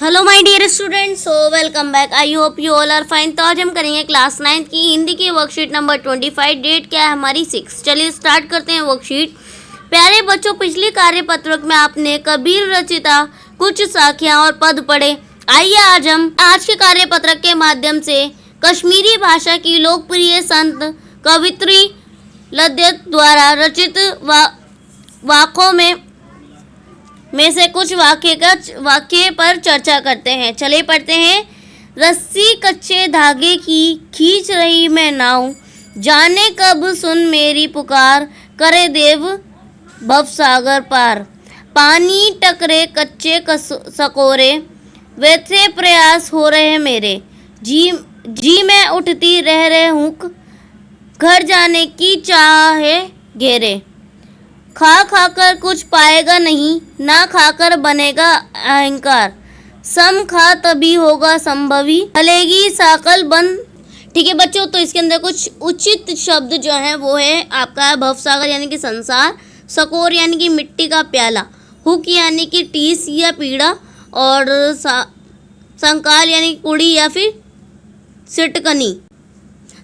Hello my dear students, so welcome back. I hope you all are fine. तो आज हम करेंगे class 9 की हिंदी की वर्कशीट नंबर 25। डेट क्या है हमारी 6। चलिए स्टार्ट करते हैं वर्कशीट। प्यारे बच्चों, पिछली कार्यपत्रक में आपने कबीर रचिता कुछ साखियाँ और पद पढ़े। आइए आज हम आज के कार्यपत्रक के माध्यम से कश्मीरी भाषा की लोकप्रिय संत कवित्री लद्यत द्वारा रचित वाक्यों में से कुछ वाक्य पर चर्चा करते हैं। चलिए पढ़ते हैं। रस्सी कच्चे धागे की खींच रही मैं नाव, जाने कब सुन मेरी पुकार, करे देव भवसागर पार। पानी टकरे कच्चे सकोरे, वैसे प्रयास हो रहे मेरे, जी मैं उठती रह रहे हूँ, घर जाने की चाह है घेरे। खा कर कुछ पाएगा नहीं, ना खाकर बनेगा अहंकार, सम खा तभी होगा संभवी, चलेगी साकल बंद। ठीक है बच्चों, तो इसके अंदर कुछ उचित शब्द जो है वो है आपका भवसागर यानी कि संसार, सकोर यानी कि मिट्टी का प्याला, हुक यानी कि टीस या पीड़ा, और संकाल यानी कुड़ी या फिर सिटकनी।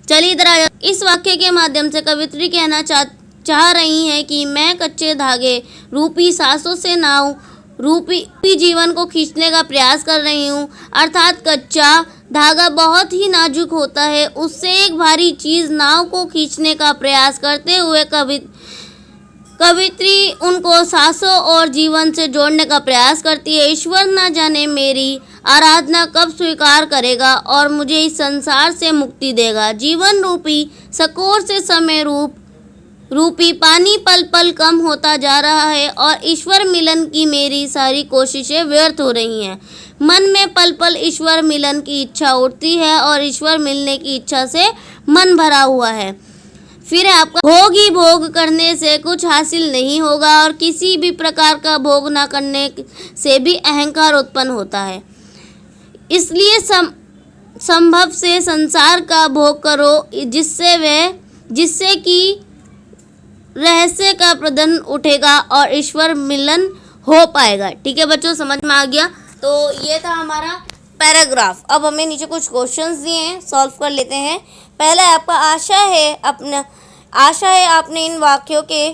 चलिए इधर आ। इस वाक्य के माध्यम से कवित्री कहना चाह रही हैं कि मैं कच्चे धागे रूपी सांसों से नाव रूपी जीवन को खींचने का प्रयास कर रही हूँ। अर्थात कच्चा धागा बहुत ही नाजुक होता है, उससे एक भारी चीज़ नाव को खींचने का प्रयास करते हुए कवित्री उनको सांसों और जीवन से जोड़ने का प्रयास करती है। ईश्वर न जाने मेरी आराधना कब स्वीकार करेगा और मुझे इस संसार से मुक्ति देगा। जीवन रूपी सकोर से समय रूपी पानी पल पल कम होता जा रहा है और ईश्वर मिलन की मेरी सारी कोशिशें व्यर्थ हो रही हैं। मन में पल पल ईश्वर मिलन की इच्छा उठती है और ईश्वर मिलने की इच्छा से मन भरा हुआ है। फिर आपका भोग ही भोग करने से कुछ हासिल नहीं होगा और किसी भी प्रकार का भोग न करने से भी अहंकार उत्पन्न होता है। इसलिए संभव से संसार का भोग करो, जिससे कि रहस्य का प्रदन उठेगा और ईश्वर मिलन हो पाएगा। ठीक है बच्चों, समझ में आ गया। तो ये था हमारा पैराग्राफ। अब हमें नीचे कुछ क्वेश्चंस दिए हैं, सॉल्व कर लेते हैं। पहला है आपका आशा है आपने इन वाक्यों के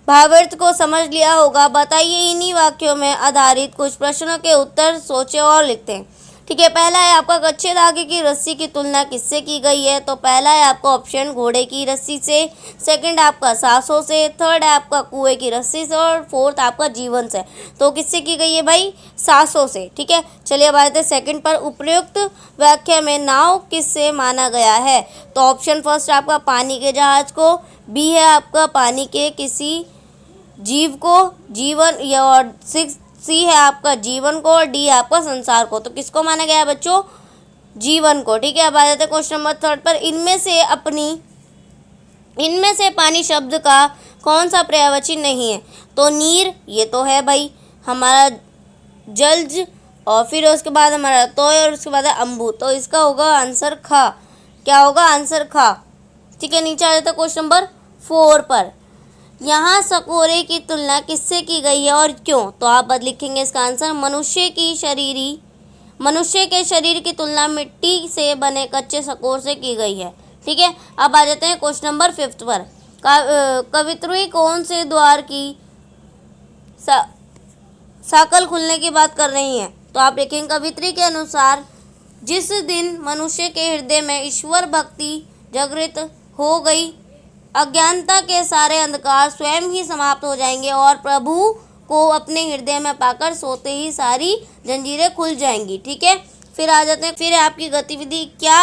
भावार्थ को समझ लिया होगा। बताइए इन्हीं वाक्यों में आधारित कुछ प्रश्नों के उत्तर सोचें और लिखते हैं। ठीक है, पहला है आपका कच्चे धागे की रस्सी की तुलना किससे की गई है? तो पहला है आपका ऑप्शन घोड़े की रस्सी से, सेकंड आपका सांसों से, थर्ड है आपका कुएं की रस्सी से, और फोर्थ आपका जीवन से। तो किससे की गई है भाई? सांसों से। ठीक है, चलिए अब आते हैं सेकंड पर। उपयुक्त व्याख्या में नाव किससे माना गया है? तो ऑप्शन फर्स्ट आपका पानी के जहाज को, बी है आपका पानी के किसी जीव को, जीवन या, और सी है आपका जीवन को, और डी है आपका संसार को। तो किसको माना गया है बच्चों? जीवन को। ठीक है, अब आ जाते हैं क्वेश्चन नंबर थर्ड पर। इनमें से पानी शब्द का कौन सा पर्यायवाची नहीं है? तो नीर, ये तो है भाई हमारा जलज, और फिर उसके बाद हमारा तोय, और उसके बाद है अम्बू। तो इसका होगा आंसर खा। क्या होगा? आंसर खा। ठीक है, नीचे आ जाता है क्वेश्चन नंबर 4 पर। यहाँ सकोरे की तुलना किससे की गई है और क्यों? तो आप लिखेंगे इसका आंसर मनुष्य के शरीर की तुलना मिट्टी से बने कच्चे सकोर से की गई है। ठीक है, अब आ जाते हैं क्वेश्चन नंबर 5 पर। कवित्री कौन से द्वार की साकल खुलने की बात कर रही हैं? तो आप लिखेंगे कवित्री के अनुसार जिस दिन मनुष्य के हृदय में ईश्वर भक्ति जागृत हो गई, अज्ञानता के सारे अंधकार स्वयं ही समाप्त हो जाएंगे और प्रभु को अपने हृदय में पाकर सोते ही सारी जंजीरें खुल जाएंगी। ठीक है, फिर आ जाते हैं। फिर आपकी गतिविधि, क्या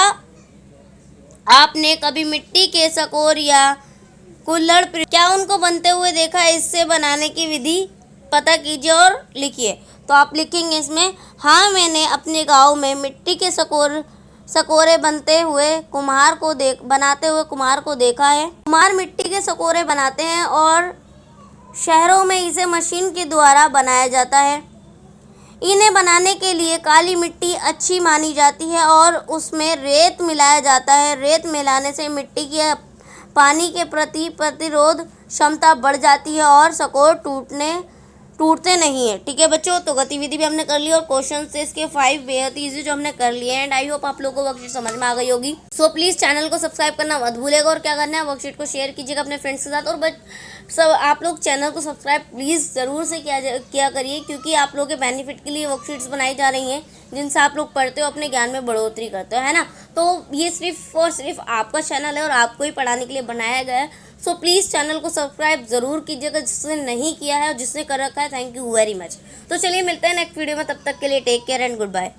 आपने कभी मिट्टी के सकोर या कुल्हड़ क्या उनको बनते हुए देखा है? इससे बनाने की विधि पता कीजिए और लिखिए। तो आप लिखेंगे इसमें, हाँ मैंने अपने गाँव में मिट्टी के सकोरे बनाते हुए कुम्हार को देखा है। कुम्हार मिट्टी के सकोरे बनाते हैं और शहरों में इसे मशीन के द्वारा बनाया जाता है। इन्हें बनाने के लिए काली मिट्टी अच्छी मानी जाती है और उसमें रेत मिलाया जाता है। रेत मिलाने से मिट्टी की पानी के प्रति प्रतिरोध क्षमता बढ़ जाती है और सकोर टूटते नहीं है। ठीक है बच्चों, तो गतिविधि भी हमने कर ली और क्वेश्चन से इसके 5 बेहद ईजी जो हमने कर लिए। एंड आई होप आप लोगों को वर्कशीट समझ में आ गई होगी। सो प्लीज़ चैनल को सब्सक्राइब करना मत भूलेगा और क्या करना है, वर्कशीट को शेयर कीजिएगा अपने फ्रेंड्स के साथ। और सब आप लोग चैनल को सब्सक्राइब प्लीज़ ज़रूर से किया करिए, क्योंकि आप लोगों के बेनिफिट के लिए वर्कशीट्स बनाई जा रही हैं जिनसे आप लोग पढ़ते हो, अपने ज्ञान में बढ़ोतरी करते हो, है ना। तो ये सिर्फ और सिर्फ आपका चैनल है और आपको ही पढ़ाने के लिए बनाया गया है। सो प्लीज़ चैनल को सब्सक्राइब ज़रूर कीजिएगा जिसने नहीं किया है, और जिसने कर रखा है थैंक यू वेरी मच। तो चलिए मिलते हैं नेक्स्ट वीडियो में, तब तक के लिए take care and good bye.